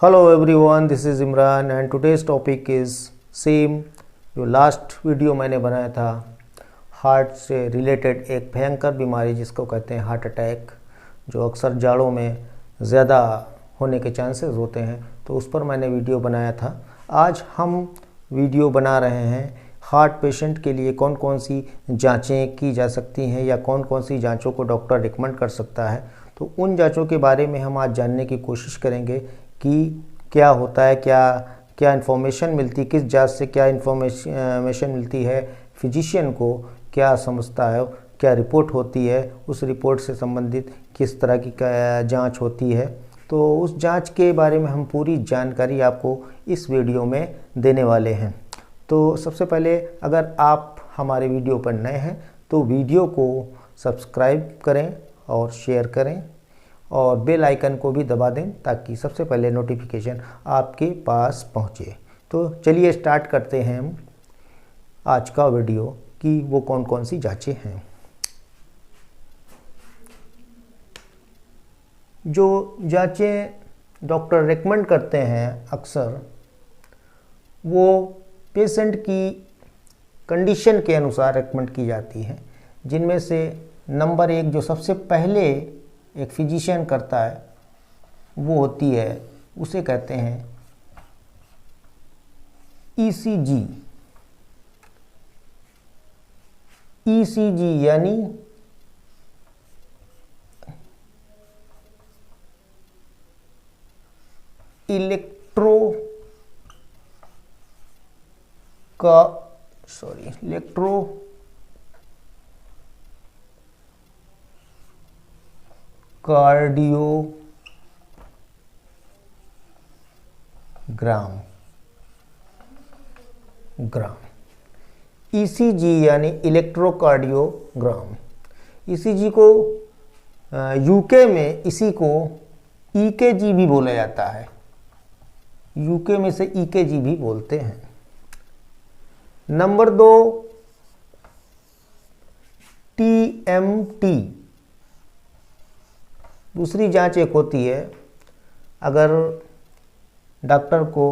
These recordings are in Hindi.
Hello everyone, this is Imran and today's topic is same जो लास्ट वीडियो मैंने बनाया था हार्ट से रिलेटेड एक भयंकर बीमारी जिसको कहते हैं हार्ट अटैक, जो अक्सर जाड़ों में ज़्यादा होने के चांसेस होते हैं, तो उस पर मैंने वीडियो बनाया था। आज हम वीडियो बना रहे हैं हार्ट पेशेंट के लिए कौन कौन सी जांचें की जा सकती हैं या कौन कौन सी जांचों को डॉक्टर रिकमेंड कर सकता है। तो उन जांचों के बारे में हम आज जानने की कोशिश करेंगे कि क्या होता है, क्या इन्फॉर्मेशन मिलती, किस जांच से क्या इन्फॉर्मेशन मिलती है, फिजिशियन को क्या समझता है, क्या रिपोर्ट होती है, उस रिपोर्ट से संबंधित किस तरह की जांच होती है। तो उस जांच के बारे में हम पूरी जानकारी आपको इस वीडियो में देने वाले हैं। तो सबसे पहले अगर आप हमारे वीडियो पर नए हैं तो वीडियो को सब्सक्राइब करें और शेयर करें और बेल आइकन को भी दबा दें ताकि सबसे पहले नोटिफिकेशन आपके पास पहुंचे। तो चलिए स्टार्ट करते हैं हम आज का वीडियो कि वो कौन कौन सी जांचें हैं। जो जांचें डॉक्टर रेकमेंड करते हैं अक्सर वो पेशेंट की कंडीशन के अनुसार रेकमेंड की जाती हैं, जिनमें से नंबर 1 जो सबसे पहले एक फिजिशियन करता है वो होती है, उसे कहते हैं ईसीजी। ईसीजी यानी इलेक्ट्रो कार्डियोग्राम। ईसीजी यानी इलेक्ट्रोकार्डियोग्राम। ईसीजी को यूके में इसी को ईकेजी भी बोला जाता है। यूके में से ईकेजी भी बोलते हैं। Number 2 TMT. दूसरी जांच एक होती है, अगर डॉक्टर को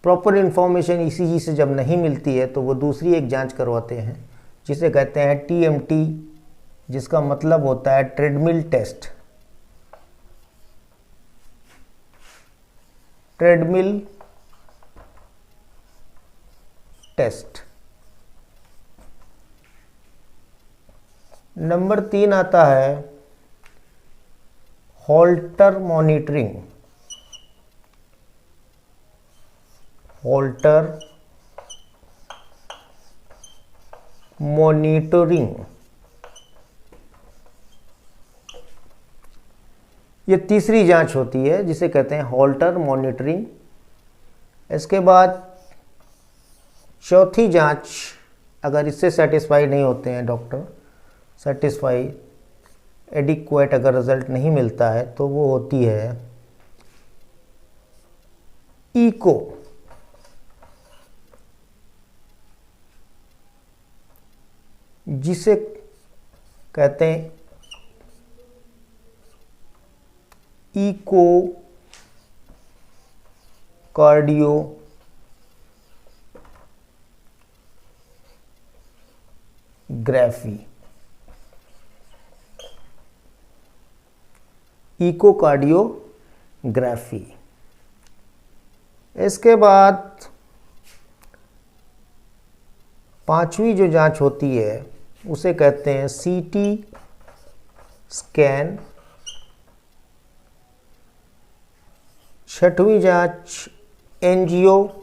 प्रॉपर इंफॉर्मेशन ईसीजी से जब नहीं मिलती है तो वो दूसरी एक जांच करवाते हैं जिसे कहते हैं टीएमटी, जिसका मतलब होता है treadmill test. Treadmill test. Number 3 आता है हॉल्टर मॉनिटरिंग। हॉल्टर मॉनिटरिंग ये तीसरी जांच होती है जिसे कहते हैं हॉल्टर मॉनिटरिंग। इसके बाद चौथी जांच, अगर इससे सेटिस्फाई नहीं होते हैं डॉक्टर, एडिक्वेट अगर रिजल्ट नहीं मिलता है तो वो होती है इको। जिसे कहते हैं इको कार्डियोग्राफी। इकोकार्डियोग्राफी। इसके बाद 5वीं जो जांच होती है उसे कहते हैं सीटी स्कैन। 6वीं जांच एंजियोग्राफी।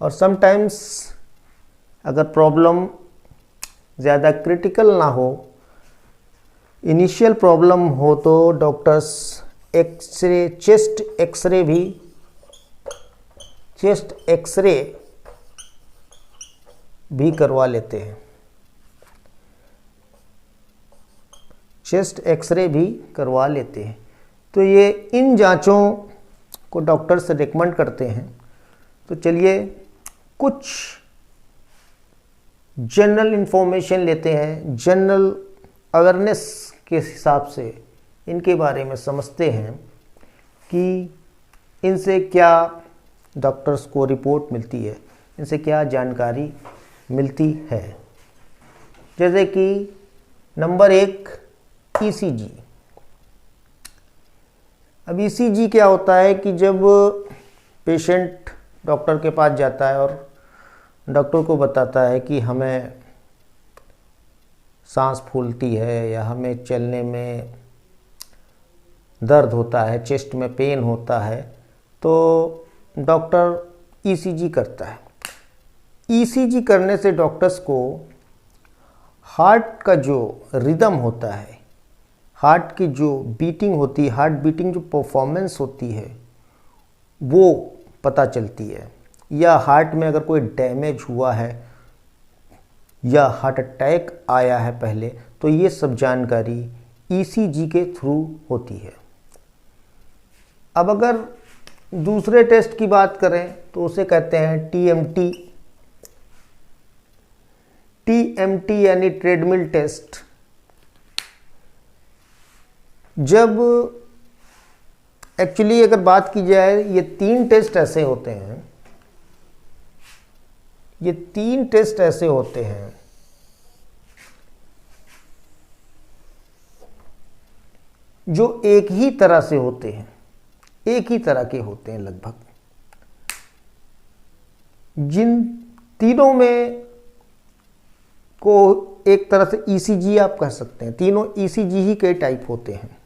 और समटाइम्स अगर प्रॉब्लम ज़्यादा क्रिटिकल ना हो, इनिशियल प्रॉब्लम हो, तो डॉक्टर्स चेस्ट एक्सरे भी करवा लेते हैं। चेस्ट एक्सरे भी करवा लेते हैं। तो ये इन जांचों को डॉक्टर से रिकमेंड करते हैं। तो चलिए कुछ जनरल इन्फॉर्मेशन लेते हैं, जनरल अवेयरनेस के हिसाब से इनके बारे में समझते हैं कि इनसे क्या डॉक्टर्स को रिपोर्ट मिलती है, इनसे क्या जानकारी मिलती है। जैसे कि नंबर 1 ईसीजी। अब ईसीजी क्या होता है कि जब पेशेंट डॉक्टर के पास जाता है और डॉक्टर को बताता है कि हमें सांस फूलती है या हमें चलने में दर्द होता है, चेस्ट में पेन होता है, तो डॉक्टर ईसीजी करता है। ईसीजी करने से डॉक्टर्स को हार्ट का जो रिदम होता है, हार्ट की जो बीटिंग होती है, हार्ट बीटिंग जो परफॉर्मेंस होती है वो पता चलती है। या हार्ट में अगर कोई डैमेज हुआ है या हार्ट अटैक आया है पहले, तो ये सब जानकारी ईसीजी के थ्रू होती है। अब अगर दूसरे टेस्ट की बात करें तो उसे कहते हैं टीएमटी। टीएमटी यानी ट्रेडमिल टेस्ट। जब एक्चुअली अगर बात की जाए, ये 3 टेस्ट ऐसे होते हैं, ये 3 टेस्ट ऐसे होते हैं जो एक ही तरह से होते हैं, एक ही तरह के होते हैं लगभग। जिन तीनों में को एक तरह से ईसीजी आप कह सकते हैं, तीनों ईसीजी ही के टाइप होते हैं।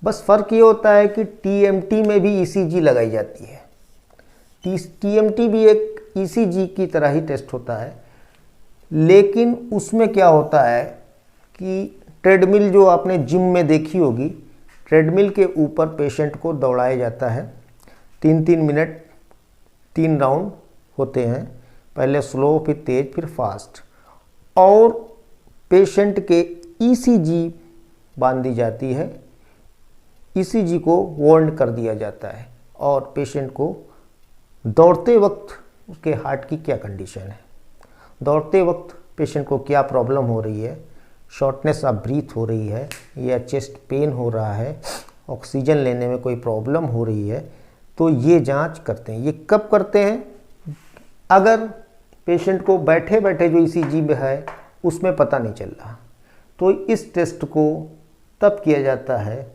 बस फर्क ये होता है कि टीएमटी में भी ईसीजी लगाई जाती है। टीएमटी भी एक ईसीजी की तरह ही टेस्ट होता है, लेकिन उसमें क्या होता है कि ट्रेडमिल जो आपने जिम में देखी होगी, ट्रेडमिल के ऊपर पेशेंट को दौड़ाया जाता है। 3-3 मिनट 3 राउंड होते हैं, पहले स्लो, फिर तेज, फिर फास्ट। और पेशेंट के ईसीजी बांध दी जाती है, ईसीजी को वार्न कर दिया जाता है और पेशेंट को दौड़ते वक्त उसके हार्ट की क्या कंडीशन है, दौड़ते वक्त पेशेंट को क्या प्रॉब्लम हो रही है, शॉर्टनेस ऑफ ब्रीथ हो रही है या चेस्ट पेन हो रहा है, ऑक्सीजन लेने में कोई प्रॉब्लम हो रही है, तो ये जांच करते हैं। ये कब करते हैं? अगर पेशेंट को बैठे बैठे जो ईसीजी में है उसमें पता नहीं चल रहा, तो इस टेस्ट को तब किया जाता है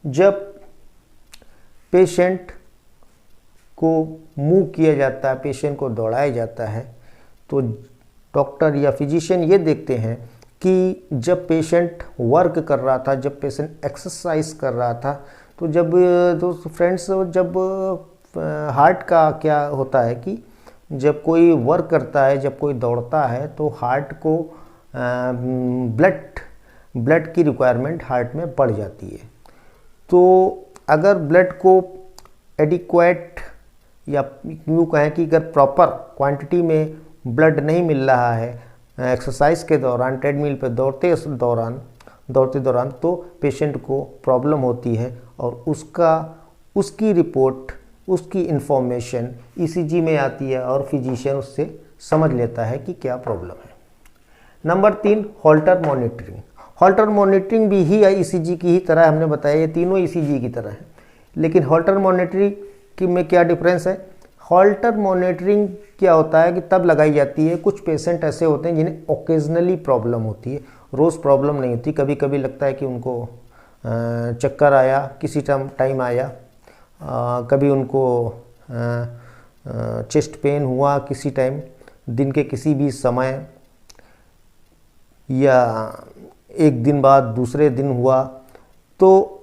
जब पेशेंट को मूव किया जाता है, पेशेंट को दौड़ाया जाता है। तो डॉक्टर या फिजिशियन ये देखते हैं कि जब पेशेंट वर्क कर रहा था, जब पेशेंट एक्सरसाइज कर रहा था, तो जब फ्रेंड्स जब हार्ट का क्या होता है कि जब कोई वर्क करता है, जब कोई दौड़ता है, तो हार्ट को ब्लड की रिक्वायरमेंट हार्ट में बढ़ जाती है। तो अगर ब्लड को एडिक्वेट या यूँ कहें कि अगर प्रॉपर क्वांटिटी में ब्लड नहीं मिल रहा है एक्सरसाइज के दौरान, ट्रेडमिल पर दौड़ते दौरान, तो पेशेंट को प्रॉब्लम होती है और उसकी रिपोर्ट, उसकी इन्फॉर्मेशन ईसीजी में आती है और फिजिशियन उससे समझ लेता है कि क्या प्रॉब्लम है। Number 3 halter monitoring. Halter monitoring भी ही ईसीजी की ही तरह, हमने बताया ये तीनों ईसीजी की तरह है, लेकिन हॉल्टर मॉनिटरिंग की में क्या डिफरेंस है? हॉल्टर मॉनिटरिंग क्या होता है कि तब लगाई जाती है, कुछ पेशेंट ऐसे होते हैं जिन्हें ओकेजनली प्रॉब्लम होती है, रोज़ प्रॉब्लम नहीं होती। कभी कभी लगता है कि उनको चक्कर आया, किसी टाइम आया, कभी उनको चेस्ट पेन हुआ किसी टाइम, दिन के किसी भी समय, या एक दिन बाद दूसरे दिन हुआ, तो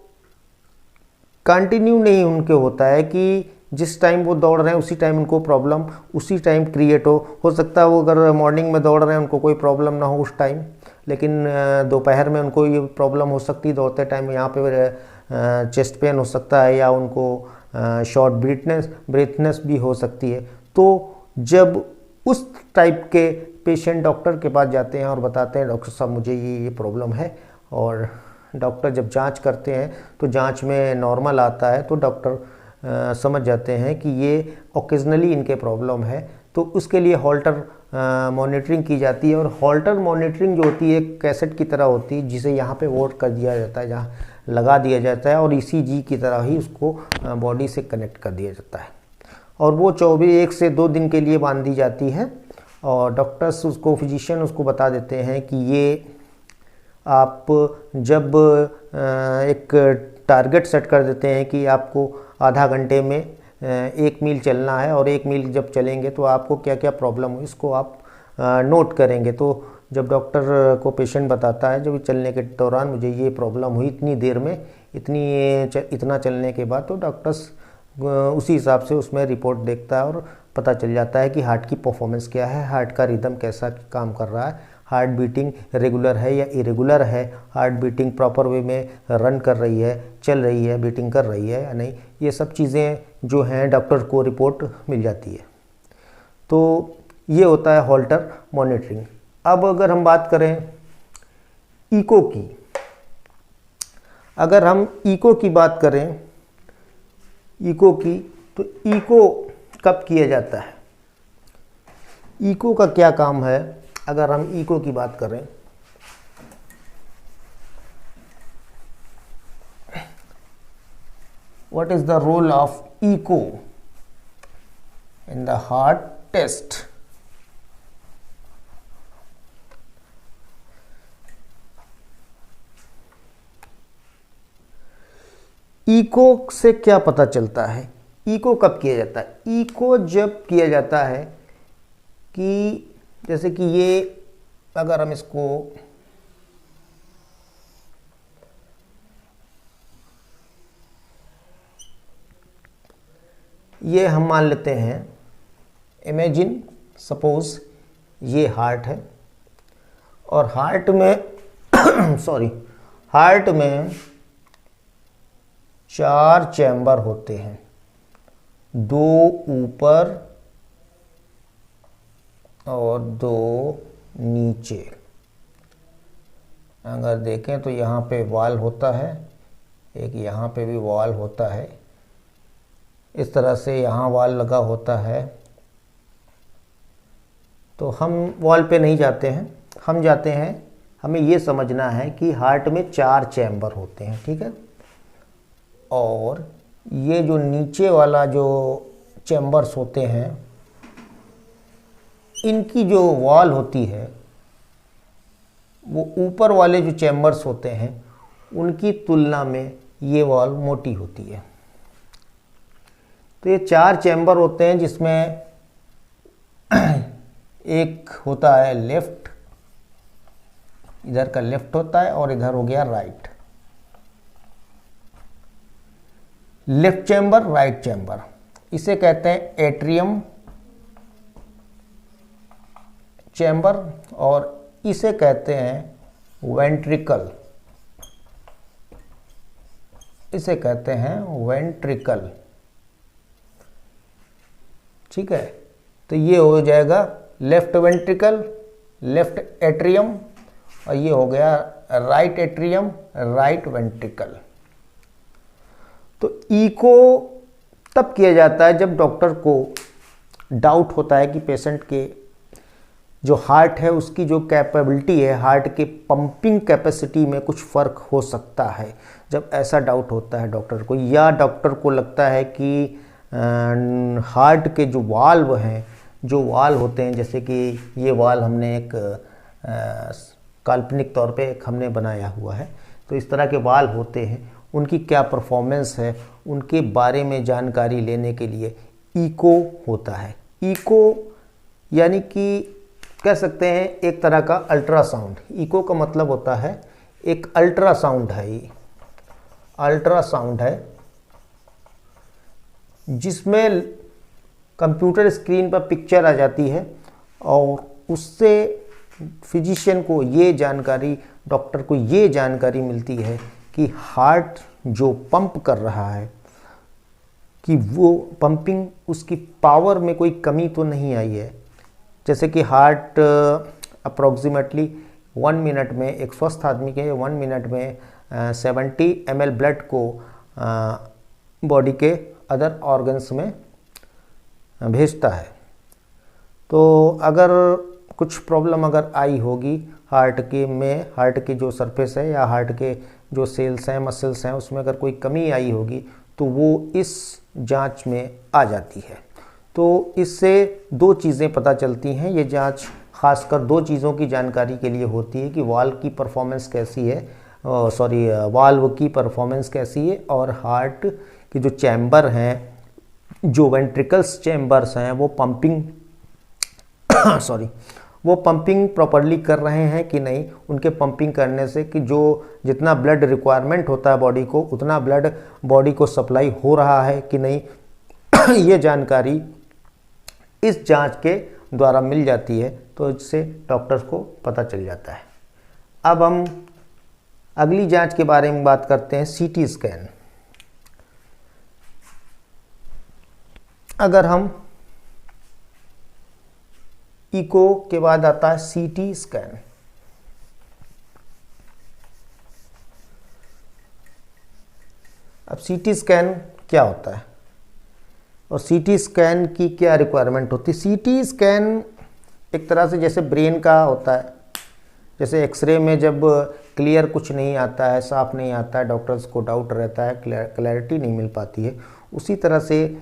कंटिन्यू नहीं उनके होता है कि जिस टाइम वो दौड़ रहे हैं उसी टाइम उनको प्रॉब्लम उसी टाइम क्रिएट हो सकता है वो अगर मॉर्निंग में दौड़ रहे हैं उनको कोई प्रॉब्लम ना हो उस टाइम, लेकिन दोपहर में उनको ये प्रॉब्लम हो सकती है दौड़ते टाइम, यहाँ पे चेस्ट पेन हो सकता है या उनको शॉर्ट ब्रीथनेस भी हो सकती है। तो जब उस टाइप के पेशेंट डॉक्टर के पास जाते हैं और बताते हैं डॉक्टर साहब मुझे ये प्रॉब्लम है, और डॉक्टर जब जांच करते हैं तो जांच में नॉर्मल आता है, तो डॉक्टर समझ जाते हैं कि ये ओकेजनली इनके प्रॉब्लम है, तो उसके लिए हॉल्टर मॉनिटरिंग की जाती है। और हॉल्टर मॉनिटरिंग जो होती है कैसेट की तरह होती है, जिसे यहाँ पे वोट कर दिया जाता है, जहाँ लगा दिया जाता है, और ECG की तरह ही उसको बॉडी से कनेक्ट कर दिया जाता है। और वो 1 से 2 दिन के लिए बांधी जाती है। और डॉक्टर्स उसको, फिजिशियन उसको बता देते हैं कि ये आप जब एक टारगेट सेट कर देते हैं कि आपको आधा घंटे में 1 मील चलना है, और 1 मील जब चलेंगे तो आपको क्या क्या प्रॉब्लम हो, इसको आप नोट करेंगे। तो जब डॉक्टर को पेशेंट बताता है, जब चलने के दौरान मुझे ये प्रॉब्लम हुई इतनी देर में, इतना चलने के बाद, तो डॉक्टर्स उसी हिसाब से उसमें रिपोर्ट देखता है और पता चल जाता है कि हार्ट की परफॉर्मेंस क्या है, हार्ट का रिदम कैसा काम कर रहा है, हार्ट बीटिंग रेगुलर है या इरेगुलर है, हार्ट बीटिंग प्रॉपर वे में रन कर रही है, चल रही है, बीटिंग कर रही है या नहीं। ये सब चीज़ें जो हैं डॉक्टर को रिपोर्ट मिल जाती है। तो ये होता है हॉल्टर मॉनिटरिंग। अब अगर हम बात करें इको की, अगर हम इको की बात करें, इको की, तो इको कब किया जाता है, इको का क्या काम है, अगर हम इको की बात करें, what is the role of eco in the heart test. Eco से क्या पता चलता है, इको कब किया जाता है, इको जब किया जाता है कि जैसे कि ये, अगर हम इसको ये हम मान लेते हैं, इमेजिन सपोज ये हार्ट है, और हार्ट में सॉरी, हार्ट में 4 चैम्बर होते हैं, 2 ऊपर और 2 नीचे। अगर देखें तो यहाँ पे वॉल होता है, एक यहाँ पे भी वॉल होता है, इस तरह से यहाँ वॉल लगा होता है। तो हम वॉल पे नहीं जाते हैं, हम जाते हैं, हमें ये समझना है कि हार्ट में 4 चैम्बर होते हैं, ठीक है। और ये जो नीचे वाला जो चैम्बर्स होते हैं, इनकी जो वॉल होती है वो ऊपर वाले जो चैम्बर्स होते हैं उनकी तुलना में ये वॉल मोटी होती है। तो ये 4 चैम्बर होते हैं, जिसमें एक होता है लेफ्ट, इधर का लेफ्ट होता है, और इधर हो गया right. Left chamber, right chamber, इसे कहते हैं एट्रियम चैम्बर, और इसे कहते हैं वेंट्रिकल, इसे कहते हैं वेंट्रिकल, ठीक है। तो ये हो जाएगा लेफ्ट वेंट्रिकल, लेफ्ट एट्रियम, और ये हो गया राइट एट्रियम, राइट वेंट्रिकल। तो इको तब किया जाता है जब डॉक्टर को डाउट होता है कि पेशेंट के जो हार्ट है उसकी जो कैपेबिलिटी है, हार्ट के पंपिंग कैपेसिटी में कुछ फ़र्क हो सकता है। जब ऐसा डाउट होता है डॉक्टर को, या डॉक्टर को लगता है कि हार्ट के जो वाल्व हैं, जो वाल्व होते हैं, जैसे कि ये वाल्व हमने एक काल्पनिक तौर पे एक हमने बनाया हुआ है, तो इस तरह के वाल्व होते हैं, उनकी क्या परफॉर्मेंस है, उनके बारे में जानकारी लेने के लिए इको होता है। इको यानी कि कह सकते हैं एक तरह का अल्ट्रासाउंड। इको का मतलब होता है एक अल्ट्रासाउंड है, ये अल्ट्रासाउंड है जिसमें कंप्यूटर स्क्रीन पर पिक्चर आ जाती है, और उससे फिजिशियन को ये जानकारी, डॉक्टर को ये जानकारी मिलती है कि हार्ट जो पंप कर रहा है कि वो पंपिंग, उसकी पावर में कोई कमी तो नहीं आई है। जैसे कि हार्ट अप्रॉक्सीमेटली 1 मिनट में, एक स्वस्थ आदमी के 1 मिनट में 70 ml ब्लड को बॉडी के अदर ऑर्गन्स में भेजता है। तो अगर कुछ प्रॉब्लम अगर आई होगी हार्ट की जो सरफेस है या हार्ट के जो सेल्स हैं, मसल्स हैं, उसमें अगर कोई कमी आई होगी तो वो इस जांच में आ जाती है। तो इससे दो चीज़ें पता चलती हैं। ये जांच खासकर दो चीज़ों की जानकारी के लिए होती है कि वाल्व की परफॉर्मेंस कैसी है, वाल्व की परफॉर्मेंस कैसी है, और हार्ट के जो चैम्बर हैं, जो वेंट्रिकल्स चैम्बर्स हैं, वो पंपिंग वो पंपिंग प्रॉपरली कर रहे हैं कि नहीं। उनके पंपिंग करने से कि जो जितना ब्लड रिक्वायरमेंट होता है बॉडी को, उतना ब्लड बॉडी को सप्लाई हो रहा है कि नहीं ये जानकारी इस जांच के द्वारा मिल जाती है। तो इससे डॉक्टर्स को पता चल जाता है। अब हम अगली जांच के बारे में बात करते हैं, सीटी स्कैन। अगर हम इको के बाद आता है सीटी स्कैन। अब सीटी स्कैन क्या होता है और सीटी स्कैन की क्या रिक्वायरमेंट होती है? सीटी स्कैन एक तरह से जैसे ब्रेन का होता है, जैसे एक्सरे में जब क्लियर कुछ नहीं आता है, साफ नहीं आता है, डॉक्टर्स को डाउट रहता है, क्लैरिटी नहीं मिल पाती है, उसी तरह से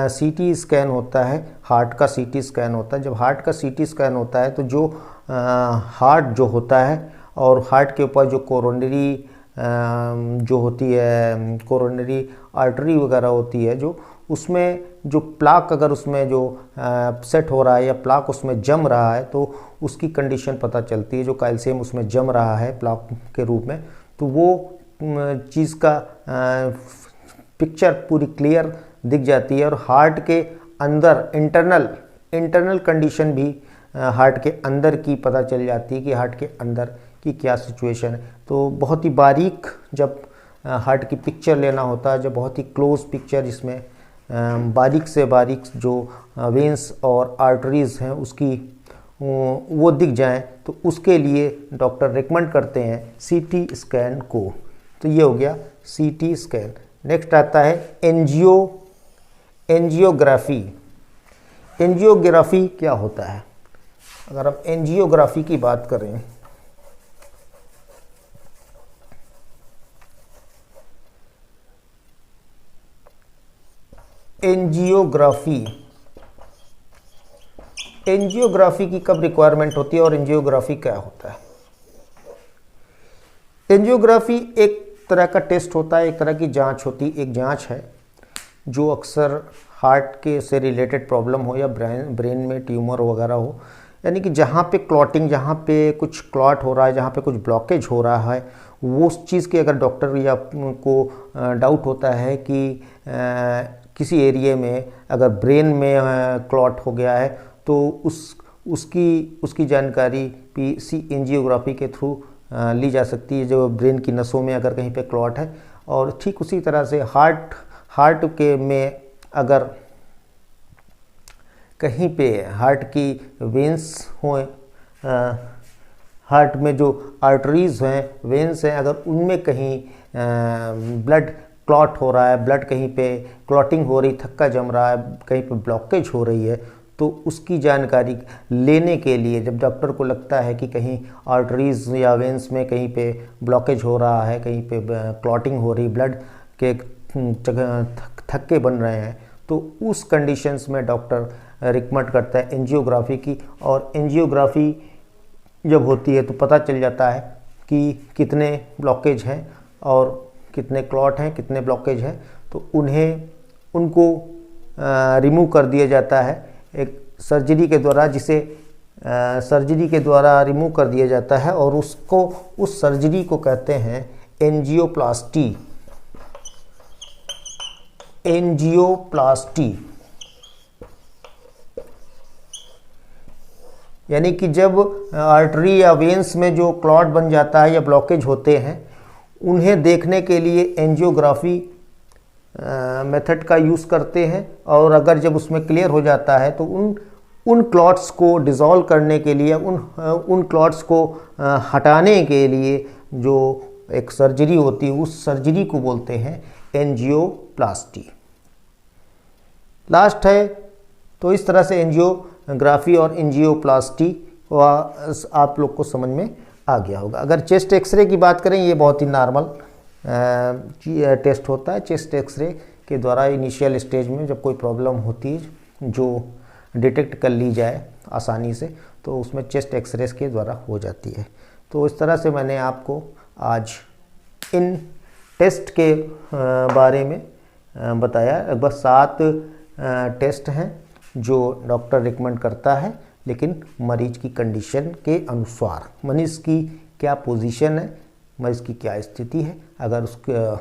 सीटी स्कैन होता है, हार्ट का सीटी स्कैन होता है। जब हार्ट का सीटी स्कैन होता है तो जो हार्ट जो होता है और हार्ट के ऊपर जो कोरोनरी जो होती है, कोरोनरी आर्टरी वगैरह होती है, जो उसमें जो प्लाक अगर उसमें जो सेट हो रहा है या प्लाक उसमें जम रहा है तो उसकी कंडीशन पता चलती है। जो कैल्शियम उसमें जम रहा है प्लाक के रूप में, तो वो चीज़ का पिक्चर पूरी क्लियर दिख जाती है। और हार्ट के अंदर इंटरनल कंडीशन भी हार्ट के अंदर की पता चल जाती है कि हार्ट के अंदर की क्या सिचुएशन है। तो बहुत ही बारीक जब हार्ट की पिक्चर लेना होता है, जब बहुत ही क्लोज पिक्चर जिसमें बारीक से बारीक जो वेंस और आर्टरीज हैं उसकी वो दिख जाएं, तो उसके लिए डॉक्टर रिकमेंड करते हैं सीटी स्कैन को। तो ये हो गया सीटी स्कैन। नेक्स्ट आता है एंजियोग्राफी। एंजियोग्राफी क्या होता है? अगर हम एंजियोग्राफी की बात करें, एंजियोग्राफी की कब रिक्वायरमेंट होती है और एंजियोग्राफी क्या होता है? एंजियोग्राफी एक तरह का टेस्ट होता है, एक तरह की जांच होती है। एक जांच है जो अक्सर हार्ट के से रिलेटेड प्रॉब्लम हो या ब्रेन में ट्यूमर वगैरह हो, यानी कि जहाँ पे क्लॉटिंग, जहाँ पे कुछ क्लॉट हो रहा है, जहाँ पे कुछ ब्लॉकेज हो रहा है, वो उस चीज़ के अगर डॉक्टर या को डाउट होता है कि किसी एरिया में अगर ब्रेन में क्लॉट हो गया है, तो उसकी जानकारी पीसी एंजियोग्राफी के थ्रू ली जा सकती है, जो ब्रेन की नसों में अगर कहीं पे क्लॉट है। और ठीक उसी तरह से हार्ट के में अगर कहीं पे हार्ट की वेंस हों, हार्ट में जो आर्टरीज हैं, वेंस हैं, अगर उनमें कहीं ब्लड क्लॉट हो रहा है, ब्लड कहीं पे क्लॉटिंग हो रही, थक्का जम रहा है, कहीं पे ब्लॉकेज हो रही है, तो उसकी जानकारी लेने के लिए जब डॉक्टर को लगता है कि कहीं आर्टरीज या वेंस में कहीं पे ब्लॉकेज हो रहा है, कहीं पे क्लॉटिंग हो रही, ब्लड के थक्के बन रहे हैं, तो उस कंडीशंस में डॉक्टर रिकमेंड करता है एंजियोग्राफी की। और एंजियोग्राफी जब होती है तो पता चल जाता है कि कितने ब्लॉकेज हैं और कितने क्लॉट हैं, कितने ब्लॉकेज हैं, तो उनको रिमूव कर दिया जाता है एक सर्जरी के द्वारा, जिसे सर्जरी के द्वारा रिमूव कर दिया जाता है। और उस सर्जरी को कहते हैं एंजियोप्लास्टी। यानी कि जब आर्टरी या वेंस में जो क्लॉट बन जाता है या ब्लॉकेज होते हैं, उन्हें देखने के लिए एंजियोग्राफी मेथड का यूज़ करते हैं। और अगर जब उसमें क्लियर हो जाता है तो उन क्लॉट्स को डिज़ोल्व करने के लिए, उन क्लॉट्स को हटाने के लिए जो एक सर्जरी होती है, उस सर्जरी को बोलते हैं एंजियोप्लास्टी। लास्ट है, तो इस तरह से एंजियोग्राफी और एंजियोप्लास्टी आप लोग को समझ में आ गया होगा। अगर चेस्ट एक्सरे की बात करें, ये बहुत ही नॉर्मल टेस्ट होता है। चेस्ट एक्सरे के द्वारा इनिशियल स्टेज में जब कोई प्रॉब्लम होती है जो डिटेक्ट कर ली जाए आसानी से, तो उसमें चेस्ट एक्सरे के द्वारा हो जाती है। तो इस तरह से मैंने आपको आज इन टेस्ट के बारे में बताया। लगभग 7 टेस्ट हैं जो डॉक्टर रिकमेंड करता है, लेकिन मरीज की कंडीशन के अनुसार, मरीज की क्या पोजीशन है, मरीज की क्या स्थिति है। अगर उसके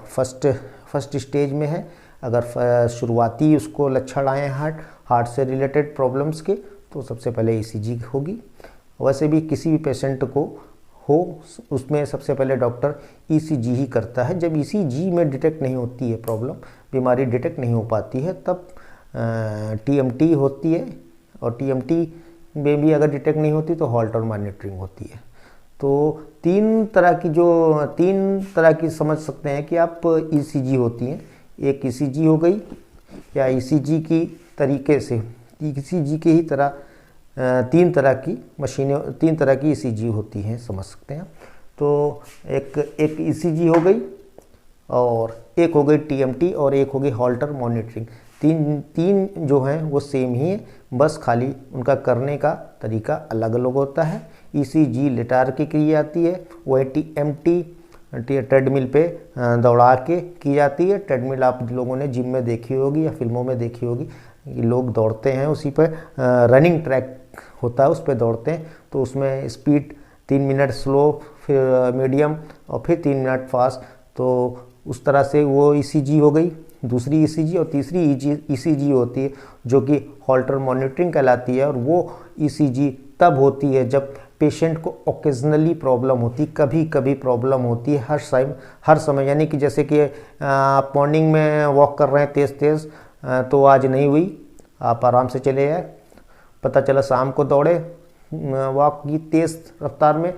फर्स्ट स्टेज में है, अगर शुरुआती उसको लक्षण आए हैं हार्ट से रिलेटेड प्रॉब्लम्स के, तो सबसे पहले ईसीजी होगी। वैसे भी किसी भी पेशेंट को हो, उसमें सबसे पहले डॉक्टर ईसीजी ही करता है। जब ईसीजी में डिटेक्ट नहीं होती है प्रॉब्लम, बीमारी डिटेक्ट नहीं हो पाती है, तब टीएमटी होती है, और टीएमटी में भी अगर डिटेक्ट नहीं होती तो हॉल्टर मॉनिटरिंग होती है। तो तीन तरह की समझ सकते हैं कि आप ईसीजी होती हैं। एक ईसीजी हो गई, या ईसीजी की तरीके से ईसीजी के ही तरह 3 तरह की मशीनें, 3 तरह की ईसीजी होती हैं, समझ सकते हैं। तो एक ईसीजी हो गई, और एक हो गई टीएमटी, और एक हो गई हॉल्टर मॉनिटरिंग। तीन जो हैं वो सेम ही है, बस खाली उनका करने का तरीका अलग अलग होता है। ईसीजी लेटार के की जाती है, वही टीएमटी ट्रेडमिल पे दौड़ा के की जाती है। ट्रेडमिल आप लोगों ने जिम में देखी होगी या फिल्मों में देखी होगी, लोग दौड़ते हैं उसी पर, रनिंग ट्रैक होता है, उस पर दौड़ते हैं। तो उसमें स्पीड 3 मिनट स्लो, फिर मीडियम, और फिर 3 मिनट फास्ट। तो उस तरह से वो ईसीजी हो गई दूसरी ईसीजी। और तीसरी ईसीजी होती है जो कि हॉल्टर मॉनिटरिंग कहलाती है, और वो ईसीजी तब होती है जब पेशेंट को ओकेजनली प्रॉब्लम होती, कभी कभी प्रॉब्लम होती है, हर समय। यानी कि जैसे कि आप मॉर्निंग में वॉक कर रहे हैं तेज़, तो आज नहीं हुई, आप आराम से चले जाए। पता चला शाम को दौड़े वॉक की तेज़ रफ्तार में,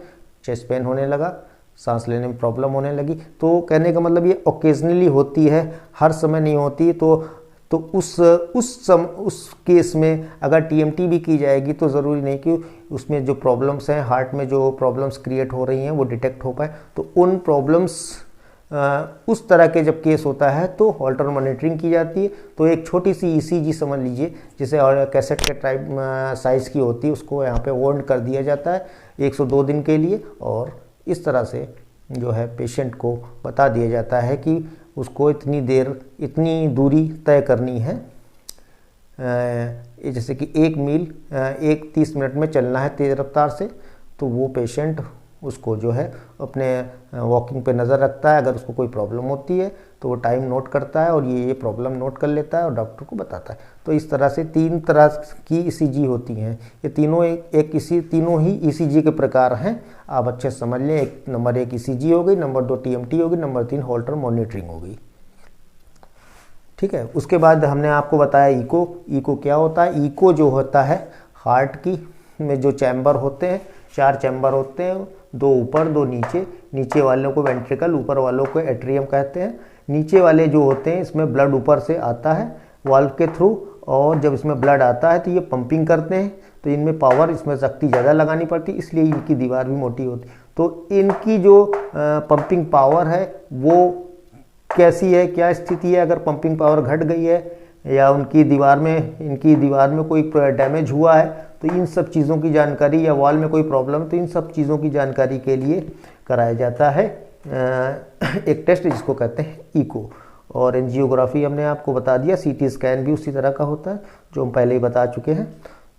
चेस्ट पेन होने लगा, सांस लेने में प्रॉब्लम होने लगी। तो कहने का मतलब ये ओकेजनली होती है, हर समय नहीं होती। तो उस केस में अगर टीएमटी भी की जाएगी तो ज़रूरी नहीं कि उसमें जो प्रॉब्लम्स हैं, हार्ट में जो प्रॉब्लम्स क्रिएट हो रही हैं, वो डिटेक्ट हो पाए। तो उन प्रॉब्लम्स उस तरह के जब केस होता है तो हॉल्टर मॉनिटरिंग की जाती है। तो एक छोटी सी ईसीजी समझ लीजिए, जिसे कैसेट के टाइप साइज़ की होती है, उसको यहाँ पे वार्न कर दिया जाता है 102 दिन के लिए। और इस तरह से जो है पेशेंट को बता दिया जाता है कि उसको इतनी दूरी तय करनी है। जैसे कि 1 मील 30 मिनट में चलना है तेज़ रफ्तार से, तो वो पेशेंट उसको जो है अपने वॉकिंग पे नज़र रखता है। अगर उसको कोई प्रॉब्लम होती है तो वो टाइम नोट करता है, और ये प्रॉब्लम नोट कर लेता है और डॉक्टर को बताता है। तो इस तरह से 3 तरह की ईसीजी होती हैं। ये तीनों ही ईसीजी के प्रकार हैं, आप अच्छे से समझ लें। नंबर 1 ईसीजी हो गई, नंबर 2 टीएमटी होगी, नंबर 3 हॉल्टर मॉनिटरिंग होगी। ठीक है। उसके बाद हमने आपको बताया ईको क्या होता है। ईको जो होता है, हार्ट की में जो चैम्बर होते हैं, 4 चैम्बर होते हैं, 2 ऊपर 2 नीचे वालों को वेंट्रिकल, ऊपर वालों को एट्रियम कहते हैं। नीचे वाले जो होते हैं, इसमें ब्लड ऊपर से आता है वाल्व के थ्रू, और जब इसमें ब्लड आता है तो ये पंपिंग करते हैं। तो इनमें पावर, इसमें शक्ति ज़्यादा लगानी पड़ती है, इसलिए इनकी दीवार भी मोटी होती है। तो इनकी जो पंपिंग पावर है वो कैसी है, क्या स्थिति है। अगर पंपिंग पावर घट गई है, या इनकी दीवार में कोई डैमेज हुआ है, तो इन सब चीज़ों की जानकारी, या वॉल में कोई प्रॉब्लम है, तो इन सब चीज़ों की जानकारी के लिए कराया जाता है एक टेस्ट जिसको कहते हैं ईको। और एंजियोग्राफी हमने आपको बता दिया, सीटी स्कैन भी उसी तरह का होता है जो हम पहले ही बता चुके हैं।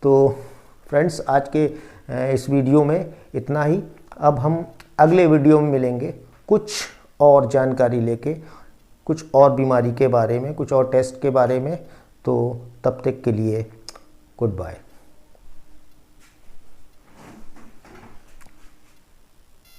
तो फ्रेंड्स, आज के इस वीडियो में इतना ही। अब हम अगले वीडियो में मिलेंगे कुछ और जानकारी लेके, कुछ और बीमारी के बारे में, कुछ और टेस्ट के बारे में। तो तब तक के लिए गुड बाय।